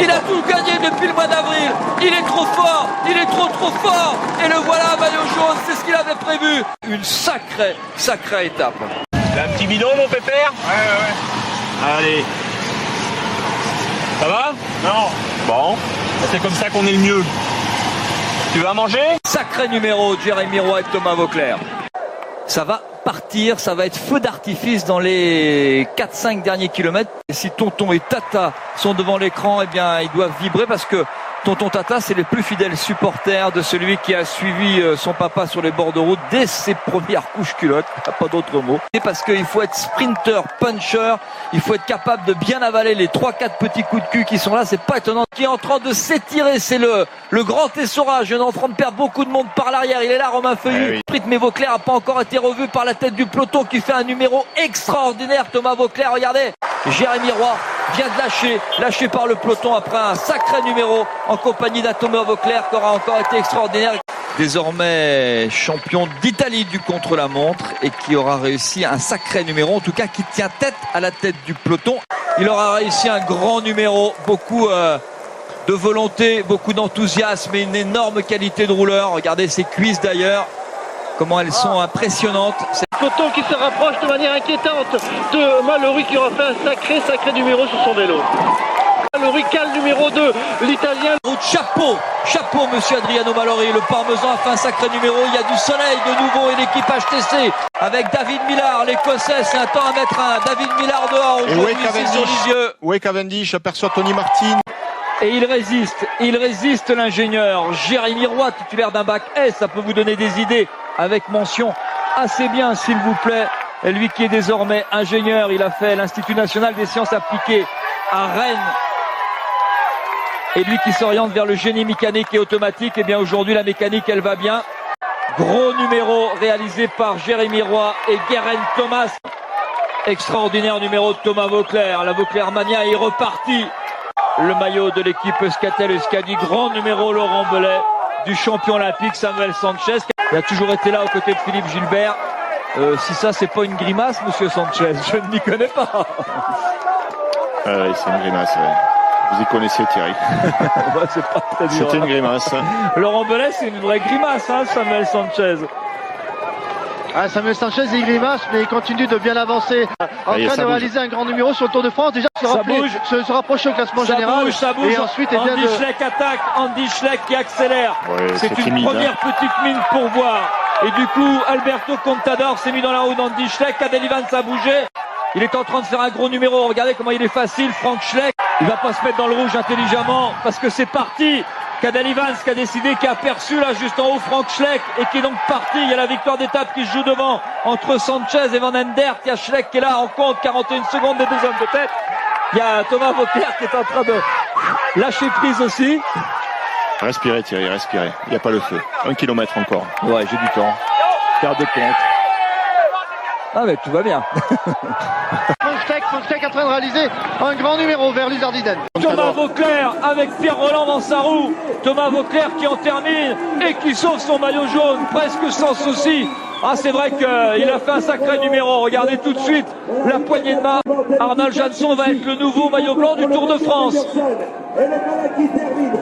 Il a tout gagné depuis le mois d'avril. Il est trop fort. Il est trop fort. Et le voilà, maillot jaune, c'est ce qu'il avait prévu. Une sacrée étape. T'as un petit bidon, mon pépère? Ouais. Allez. Ça va? Non. Bon, c'est comme ça qu'on est le mieux. Tu veux à manger? Sacré numéro de Jérémy Roy et Thomas Voeckler. Ça va partir, ça va être feu d'artifice dans les 4-5 derniers kilomètres. Et si Tonton et Tata sont devant l'écran, eh bien ils doivent vibrer parce que Tonton Tata, c'est les plus fidèles supporters de celui qui a suivi son papa sur les bords de route dès ses premières couches culottes. Il n'y a pas d'autre mot. Et parce qu'il faut être sprinter, puncher, il faut être capable de bien avaler les 3-4 petits coups de cul qui sont là. C'est pas étonnant. Qui est en train de s'étirer, c'est le grand essorage. Il est en train de perdre beaucoup de monde par l'arrière. Il est là, Romain Feuillu. Oui. Mais Voeckler n'a pas encore été revu par la tête du peloton qui fait un numéro extraordinaire. Thomas Voeckler, regardez. Jérémy Roy vient de lâché par le peloton après un sacré numéro en compagnie d'un Thomas Voeckler qui aura encore été extraordinaire. Désormais champion d'Italie du contre-la-montre et qui aura réussi un sacré numéro, en tout cas qui tient tête à la tête du peloton. Il aura réussi un grand numéro, beaucoup de volonté, beaucoup d'enthousiasme et une énorme qualité de rouleur. Regardez ses cuisses d'ailleurs, comment elles sont impressionnantes. Peloton qui se rapproche de manière inquiétante de Mallory qui aura fait un sacré numéro sur son vélo. Mallory cale numéro 2, l'Italien. Chapeau monsieur Adriano Mallory, le Parmesan a fait un sacré numéro. Il y a du soleil de nouveau et l'équipe HTC avec David Millar, l'Écossais, c'est un temps à mettre un David Millar dehors aujourd'hui ici sur Lisieux. Où est Cavendish? Aperçoit Tony Martin. Et il résiste l'ingénieur Jérémy Roy, titulaire d'un bac S, ça peut vous donner des idées avec mention assez bien s'il vous plaît. Et lui qui est désormais ingénieur, il a fait l'Institut National des Sciences Appliquées à Rennes. Et lui qui s'oriente vers le génie mécanique et automatique, et bien aujourd'hui la mécanique elle va bien. Gros numéro réalisé par Jérémy Roy et Geraint Thomas. Extraordinaire numéro de Thomas Voeckler. La Voeckler Mania est repartie. Le maillot de l'équipe Euskatel-Euskadi, grand numéro Laurent Belay, du champion olympique Samuel Sanchez. Il a toujours été là aux côtés de Philippe Gilbert. Si ça c'est pas une grimace, monsieur Sanchez, je ne m'y connais pas. C'est une grimace, ouais. Vous y connaissez Thierry. Ouais, c'est pas très dur. C'était une grimace. Laurent Belay, c'est une vraie grimace, hein, Samuel Sanchez. Ah, Samuel Sanchez il grimace mais il continue de bien avancer en train de réaliser un grand numéro sur le Tour de France, déjà se rapprocher au classement général. Ça bouge. Et ensuite Andy Schleck attaque, Andy Schleck qui accélère. Ouais, c'est une timide, première petite mine pour voir. Et du coup Alberto Contador s'est mis dans la roue d'Andy Schleck. Cadel Evans a bougé. Il est en train de faire un gros numéro. Regardez comment il est facile, Frank Schleck. Il va pas se mettre dans le rouge intelligemment parce que c'est parti. Cadel Evans qui a décidé, qui a aperçu là juste en haut Frank Schleck et qui est donc parti. Il y a la victoire d'étape qui se joue devant entre Sanchez et Van Endert. Il y a Schleck qui est là en compte, 41 secondes des deux hommes de tête. Il y a Thomas Voeckler qui est en train de lâcher prise aussi. Respirez Thierry, respirez. Il n'y a pas le feu. 1 kilomètre encore. Ouais, j'ai du temps. Faire des comptes. Ah mais tout va bien. Frank Schleck en train de réaliser un grand numéro vers l'Uzardiden. Thomas Voeckler avec Pierre Roland dans sa roue. Thomas Voeckler qui en termine et qui sauve son maillot jaune presque sans souci. Ah c'est vrai qu'il a fait un sacré numéro. Regardez tout de suite la poignée de main. Arnold Jansson va être le nouveau maillot blanc du Tour de France.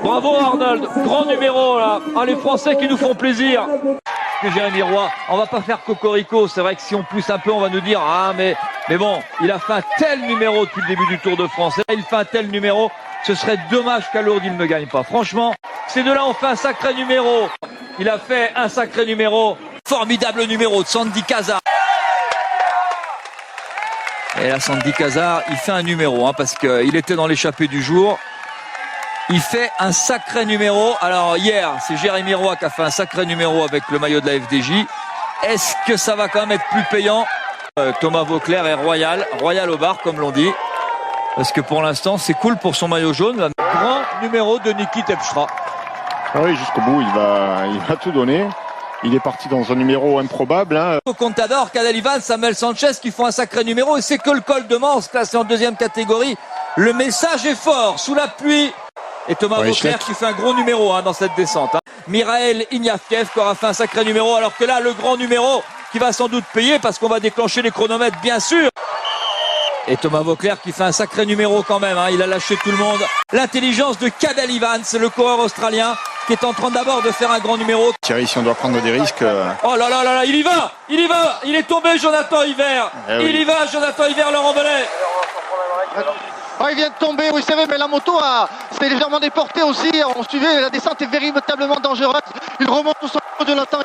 Bravo Arnold, grand numéro là. Ah, les Français qui nous font plaisir. Jérémy Roy, on va pas faire cocorico, c'est vrai que si on pousse un peu on va nous dire ah mais bon, il a fait un tel numéro depuis le début du Tour de France, et là, il fait un tel numéro, ce serait dommage qu'à Lourdes il ne gagne pas. Franchement, ces deux-là ont fait un sacré numéro. Il a fait un sacré numéro, formidable numéro de Sandy Cazard. Et là Sandy Cazard, il fait un numéro parce qu'il était dans l'échappée du jour. Il fait un sacré numéro. Alors hier, c'est Jérémy Roy qui a fait un sacré numéro avec le maillot de la FDJ. Est-ce que ça va quand même être plus payant? Thomas Voeckler est royal au bar comme l'on dit. Parce que pour l'instant, c'est cool pour son maillot jaune. Grand numéro de Niki Terpstra. Oui, jusqu'au bout, il va tout donner. Il est parti dans un numéro improbable. Contador, Cadel Evans, Samuel Sanchez qui font un sacré numéro. Et c'est que le col de Mans, classé en deuxième catégorie. Le message est fort, sous la pluie. Et Thomas Voeckler qui fait un gros numéro dans cette descente. Miraël Ignatieff qui aura fait un sacré numéro. Alors que là, le grand numéro qui va sans doute payer parce qu'on va déclencher les chronomètres, bien sûr. Et Thomas Voeckler qui fait un sacré numéro quand même, hein. Il a lâché tout le monde. L'intelligence de Cadel Evans, le coureur australien, qui est en train d'abord de faire un grand numéro. Thierry, si on doit prendre des risques... Oh là là là là, il y va, il est tombé Jonathan Hiver. Oui. Il y va Jonathan Hiver, Laurent Belay. Ah, il vient de tomber, oui c'est vrai, mais la moto s'est légèrement déportée aussi. On suivait, la descente est véritablement dangereuse. Il remonte tout son Jonathan.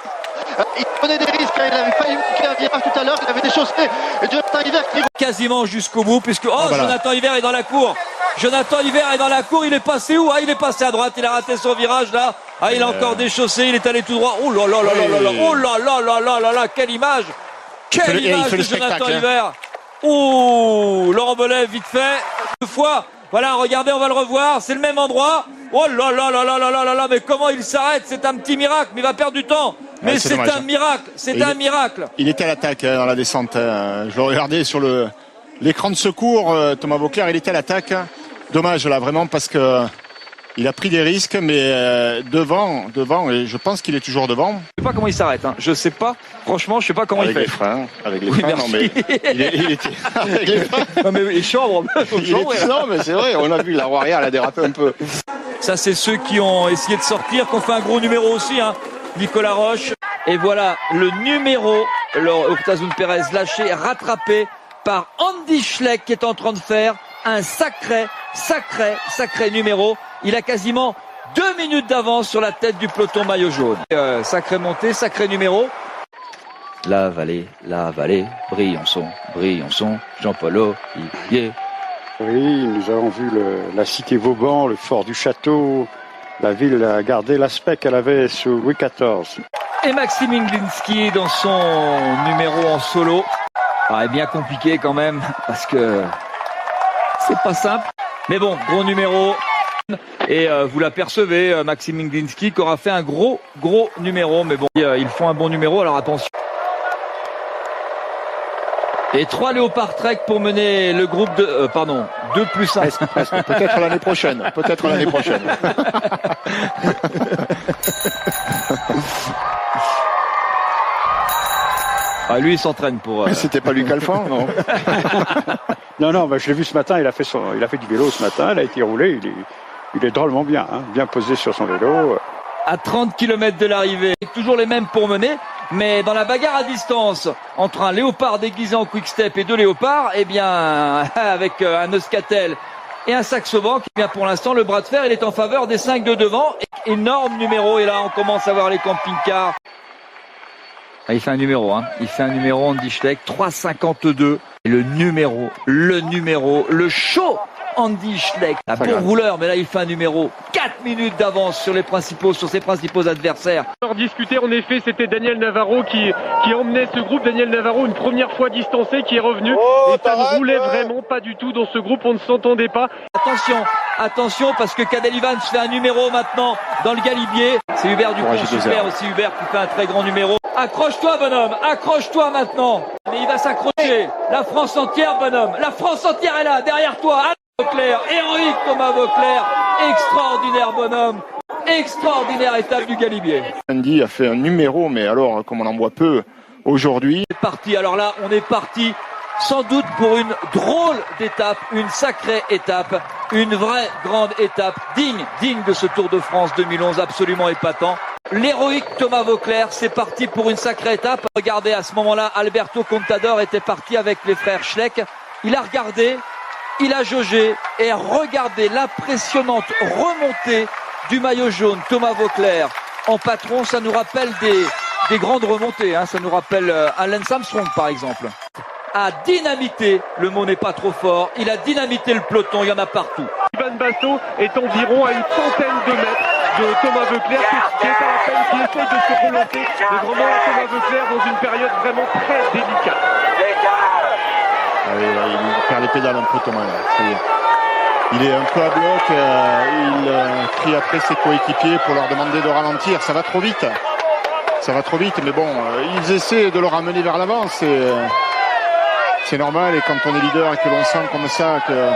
Il prenait des risques, il avait failli manquer un virage tout à l'heure, il avait déchaussé. Et Jonathan Hiver qui... Quasiment jusqu'au bout, puisque voilà. Jonathan Hiver est dans la cour. Jonathan Hiver est dans la cour, il est passé où? Ah, il est passé à droite, il a raté son virage là. Ah, il a encore déchaussé, il est allé tout droit. Oh là là là là là là, oh là là là là là là, quelle image! Quelle image de Jonathan Hiver! Oh, Laurent Belay, vite fait, deux fois. Voilà, regardez, on va le revoir, c'est le même endroit. Oh là là là là là là là là, mais comment il s'arrête? C'est un petit miracle, mais il va perdre du temps. Mais ouais, c'est un miracle, c'est un miracle. Il était à l'attaque dans la descente. Je le regardais sur l'écran de secours, Thomas Voeckler, il était à l'attaque. Dommage là, vraiment, parce que il a pris des risques, mais devant, et je pense qu'il est toujours devant. Je sais pas comment il s'arrête, hein. Je sais pas, franchement, je sais pas comment il fait. Avec les freins, non mais il était avec les freins. Non mais les chambres, non mais c'est vrai, on a vu la roue arrière, elle a dérapé un peu. Ça c'est ceux qui ont essayé de sortir, qui ont fait un gros numéro aussi, hein. Nicolas Roche. Et voilà le numéro, Urtasun Perez lâché, rattrapé par Andy Schleck qui est en train de faire un sacré numéro. Il a quasiment 2 minutes d'avance sur la tête du peloton maillot jaune. Sacré montée, sacré numéro. La vallée, Briançon, Jean-Paul Olivier. Oui, nous avons vu la cité Vauban, le fort du château. La ville a gardé l'aspect qu'elle avait sous Louis XIV. Et Maxime Inglinski dans son numéro en solo. Ah, bien compliqué quand même, parce que c'est pas simple. Mais bon, gros numéro. Et vous l'apercevez, Maxime Inglinski qui aura fait un gros numéro. Mais bon, ils font un bon numéro, alors attention. Et 3 Léopard Trek pour mener le groupe de... 2 plus 1. Peut-être l'année prochaine. Ah, lui, il s'entraîne pour... C'était pas Luc Alphand, non? Non, bah, je l'ai vu ce matin, il a fait du vélo ce matin, il a été roulé, il est drôlement bien, hein, bien posé sur son vélo. À 30 km de l'arrivée, toujours les mêmes pour mener, mais dans la bagarre à distance entre un léopard déguisé en quick-step et 2 léopards, eh bien, avec un Euskaltel et un Saxo Bank, eh bien, pour l'instant, le bras de fer, il est en faveur des 5 de devant. Énorme numéro, et là, on commence à voir les camping-cars. Ah, il fait un numéro, hein. Il fait un numéro, Andy Schleck, 3,52. Et le show Andy Schleck. Un bon rouleur, mais là, il fait un numéro. 4 minutes d'avance sur ses principaux adversaires. Alors discuter, en effet, c'était Daniel Navarro qui emmenait ce groupe. Daniel Navarro, une première fois distancé, qui est revenu. Et ça ne roulait vraiment pas du tout dans ce groupe, on ne s'entendait pas. Attention, parce que Cadel Evans fait un numéro maintenant dans le Galibier. C'est Hubert Dupont, super aussi, Hubert qui fait un très grand numéro. Accroche-toi, bonhomme, accroche-toi maintenant. Mais il va s'accrocher. La France entière, bonhomme. La France entière est là, derrière toi. Voeckler, héroïque Thomas Voeckler, extraordinaire bonhomme, extraordinaire étape du Galibier. Andy a fait un numéro, mais alors, comme on en voit peu aujourd'hui. C'est parti, alors là, on est parti sans doute pour une drôle d'étape, une sacrée étape, une vraie grande étape, digne de ce Tour de France 2011, absolument épatant. L'héroïque Thomas Voeckler, c'est parti pour une sacrée étape. Regardez, à ce moment-là, Alberto Contador était parti avec les frères Schleck. Il a regardé, il a jaugé, et regardez l'impressionnante remontée du maillot jaune. Thomas Voeckler en patron, ça nous rappelle des grandes remontées, hein. Ça nous rappelle un Lance Armstrong par exemple. A dynamité, le mot n'est pas trop fort, il a dynamité le peloton, il y en a partout. Ivan Basso est environ à une centaine de mètres de Thomas Voeckler qui est à la peine, qui essaye de se relancer. Mais vraiment Thomas Voeckler dans une période vraiment très délicate. Il perd les pédales un peu, Thomas. Là. Il est un peu à bloc, il crie après ses coéquipiers pour leur demander de ralentir. Ça va trop vite, mais bon, ils essaient de le ramener vers l'avant. C'est normal, et quand on est leader et que l'on sent comme ça que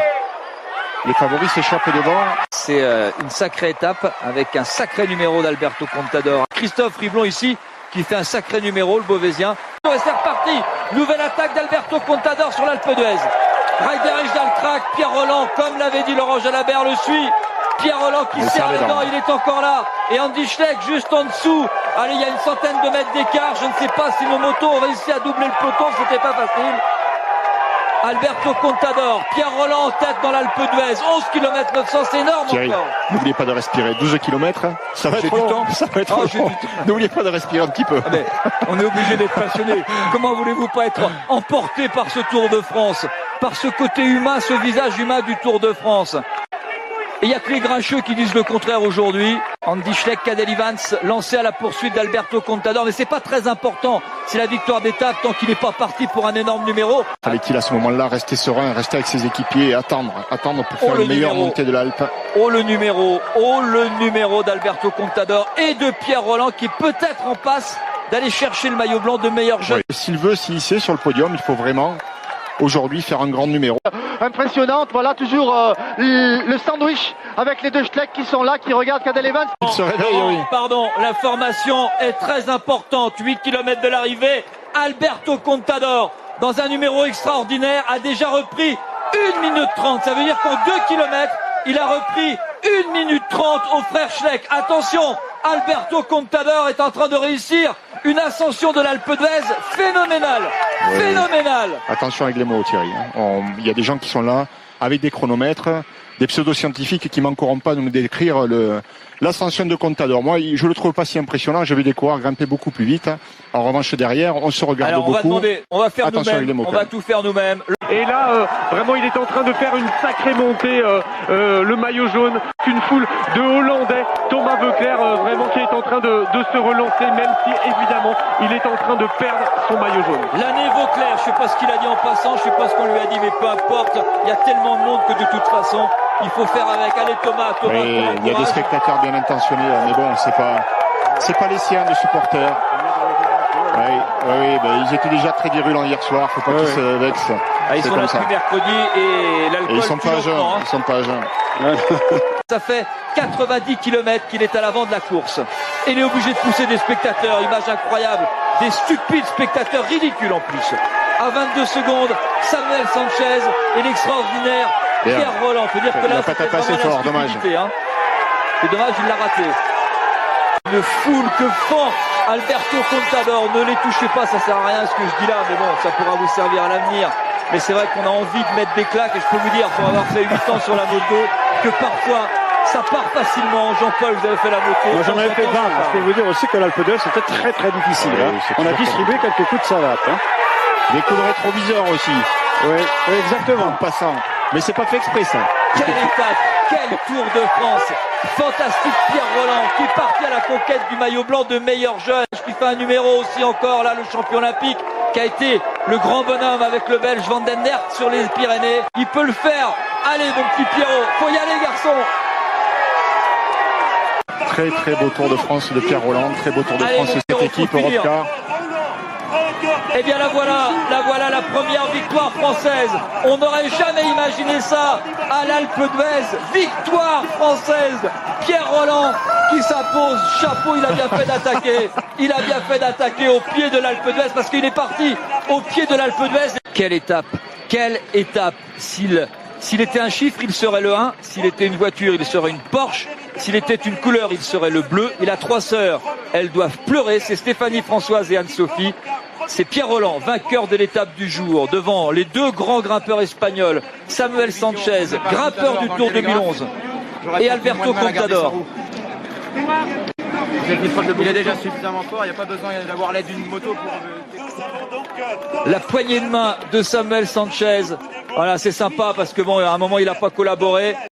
les favoris s'échappent devant. C'est une sacrée étape avec un sacré numéro d'Alberto Contador. Christophe Riblon ici qui fait un sacré numéro, le Beauvaisien. Et c'est reparti, nouvelle attaque d'Alberto Contador sur l'Alpe d'Huez. Reiderich dans le crack, Pierre Rolland, comme l'avait dit Laurent Jalabert, le suit. Pierre Rolland qui serre les dents, il est encore là. Et Andy Schleck juste en dessous. Allez, il y a une centaine de mètres d'écart. Je ne sais pas si nos motos ont réussi à doubler le peloton, c'était pas facile. Alberto Contador, Pierre Rolland en tête dans l'Alpe d'Huez, 11 km 900, c'est énorme encore. N'oubliez pas de respirer, 12 km, ça va être long. Ça va être long. N'oubliez pas de respirer un petit peu. Mais on est obligé d'être passionné. Comment voulez-vous pas être emporté par ce Tour de France, par ce côté humain, ce visage humain du Tour de France? Et il n'y a que les grincheux qui disent le contraire aujourd'hui. Andy Schleck, Cadel Evans, lancé à la poursuite d'Alberto Contador. Mais c'est pas très important. C'est la victoire d'étape tant qu'il n'est pas parti pour un énorme numéro. Fallait-il à ce moment-là rester serein, rester avec ses équipiers et attendre pour faire une meilleure montée de l'Alpe. Oh le numéro d'Alberto Contador et de Pierre Rolland qui peut-être en passe d'aller chercher le maillot blanc de meilleur jeune. Oui. S'il veut s'y hisser sur le podium, il faut vraiment aujourd'hui faire un grand numéro. Impressionnante, voilà toujours le sandwich avec les deux Schleck qui sont là, qui regardent Cadel Evans. Il se réveille, oui. Pardon, l'information est très importante. 8 km de l'arrivée, Alberto Contador, dans un numéro extraordinaire, a déjà repris 1 minute 30. Ça veut dire qu'en 2 km, il a repris 1 minute 30 au frère Schleck. Attention, Alberto Contador est en train de réussir une ascension de l'Alpe d'Huez phénoménale. Oui. Phénoménale. Attention avec les mots, Thierry. Il y a des gens qui sont là avec des chronomètres, des pseudo-scientifiques qui manqueront pas de nous décrire l'ascension de Contador. Moi, je le trouve pas si impressionnant. J'ai vu des coureurs grimper beaucoup plus vite. En revanche, derrière, on se regarde beaucoup. On va faire nous-mêmes. On va tout faire nous-mêmes. Et là, vraiment, il est en train de faire une sacrée montée, le maillot jaune. Une foule de Hollandais. Thomas Voeckler, vraiment, qui est en train de se relancer, même si, évidemment, il est en train de perdre son maillot jaune. L'année Voeckler, je sais pas ce qu'il a dit en passant, je sais pas ce qu'on lui a dit, mais peu importe. Il y a tellement de monde que de toute façon, il faut faire avec. Allez, Thomas. Oui, il y a des spectateurs bien intentionnés, mais bon, c'est pas les siens, les supporters. Oui, ben, ils étaient déjà très virulents hier soir, faut pas qu'ils se vexent. Ils sont là depuis mercredi et l'alcool. Ils sont pas jeunes, ils sont pas jeunes. Ça fait 90 km qu'il est à l'avant de la course. Et il est obligé de pousser des spectateurs, image incroyable, des stupides spectateurs ridicules en plus. À 22 secondes, Samuel Sanchez et l'extraordinaire Pierre Rolland. Faut dire que là, c'est passé fort, dommage. C'est dommage, il l'a raté. Une foule que fend Alberto Contador, ne les touchez pas, ça sert à rien ce que je dis là, mais bon, ça pourra vous servir à l'avenir. Mais c'est vrai qu'on a envie de mettre des claques, et je peux vous dire, pour avoir fait 8 ans sur la moto, que parfois, ça part facilement. Jean-Paul, vous avez fait la moto. Moi, j'en avais fait 20. Je peux vous dire aussi que l'Alpe d'Huez, c'était très très difficile. Oui, on a distribué quelques coups de savate. Des coups de rétroviseur aussi. Oui, exactement. En passant. Mais c'est pas fait exprès, ça. Quelle étape, quel Tour de France. Fantastique Pierre Rolland qui est parti à la conquête du maillot blanc de meilleur jeune, qui fait un numéro aussi encore là, le champion olympique, qui a été le grand bonhomme avec le Belge Van den Aert sur les Pyrénées. Il peut le faire. Allez mon petit Pierrot, faut y aller garçon. Très très beau Tour de France de Pierre Rolland, très beau Tour de France de cette équipe Europcar. Eh bien la voilà la première victoire française. On n'aurait jamais imaginé ça à l'Alpe d'Huez. Victoire française. Pierre Rolland qui s'impose. Chapeau, il a bien fait d'attaquer. Il a bien fait d'attaquer au pied de l'Alpe d'Huez parce qu'il est parti au pied de l'Alpe d'Huez. Quelle étape. S'il était un chiffre, il serait le 1. S'il était une voiture, il serait une Porsche. S'il était une couleur, il serait le bleu. Il a 3 sœurs. Elles doivent pleurer. C'est Stéphanie Françoise et Anne-Sophie. C'est Pierre Rolland, vainqueur de l'étape du jour, devant les 2 grands grimpeurs espagnols, Samuel Sanchez, grimpeur du Tour 2011, et Alberto Contador. Il est déjà suffisamment fort, il n'y a pas besoin d'avoir l'aide d'une moto pour... La poignée de main de Samuel Sanchez, voilà, c'est sympa parce que bon, à un moment il n'a pas collaboré.